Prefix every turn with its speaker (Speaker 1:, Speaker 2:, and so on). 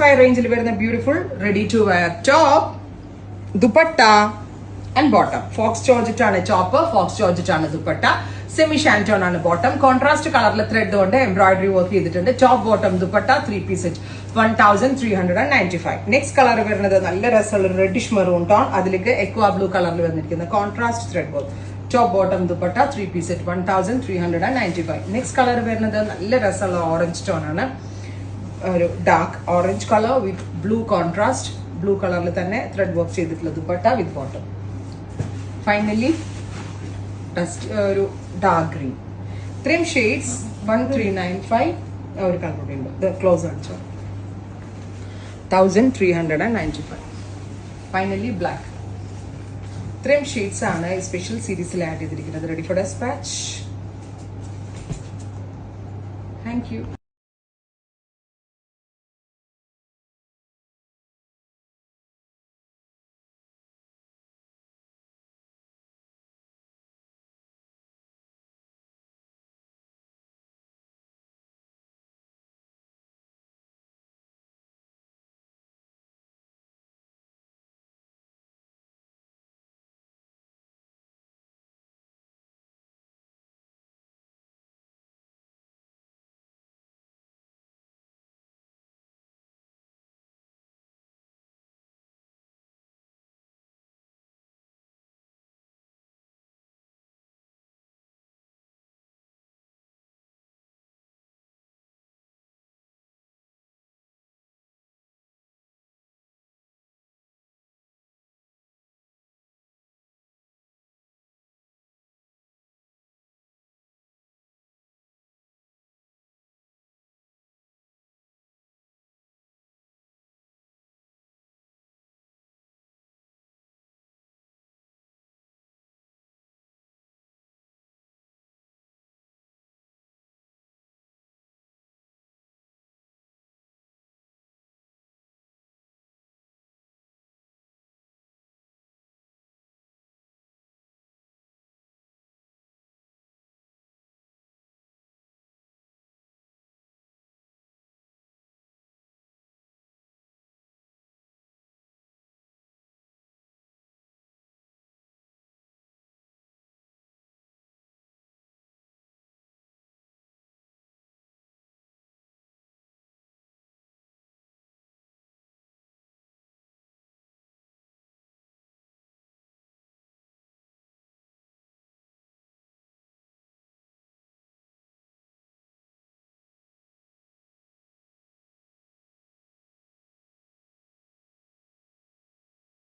Speaker 1: 195 റേഞ്ചിൽ വരുന്ന beautiful ready to wear top, dupatta and bottom. Faux georgette ആണ് ടോപ്പ്, ഫോക്സ് ജോർജറ്റ് ആണ് ദുപ്പട്ട, സെമി ഷാൻറ്റോൺ ആണ് ബോട്ടം. കോൺട്രാസ്റ്റ് കളറിൽ ത്രെഡ് കൊണ്ട് എംബ്രോയിഡറി വർക്ക് ചെയ്തിട്ടുണ്ട്. Top bottom dupatta 3 piece set 1395. Next colour വരുന്നത് നല്ല രസമുള്ള റെഡിഷ് മെറൂൺ ടോൺ, അതിലേക്ക് എക്വാ ബ്ലൂ കളറിൽ വന്നിരിക്കുന്ന contrast thread work. Top bottom dupatta 3 piece set 1395. Next colour വരുന്നത് നല്ല രസമുള്ള ഓറഞ്ച് ടോൺ ആണ്, ഒരു ഡാർക്ക് ഓറഞ്ച് കളർ വിത്ത് ബ്ലൂ കോൺട്രാസ്റ്റ്. ബ്ലൂ കളറിൽ തന്നെ ത്രെഡ് വർക്ക് ചെയ്തിട്ടുള്ള ദുപ്പട്ട വിത്ത് ബോട്ടം. ഫൈനലി ഒരു ഡാർക്ക് ഗ്രീൻ. ഇത്രയും ഷെയ്ഡ്സ് 1395. ഒരു കളർ കൂടി ഉണ്ട്, ക്ലോസ് കാണിച്ചോ, 1395. Finally black. ഇത്രയും ഷെയ്ഡ്സ് ആണ് ഈ സ്പെഷ്യൽ സീരീസിൽ ആഡ് ചെയ്തിരിക്കുന്നത്. Ready for dispatch. Thank U.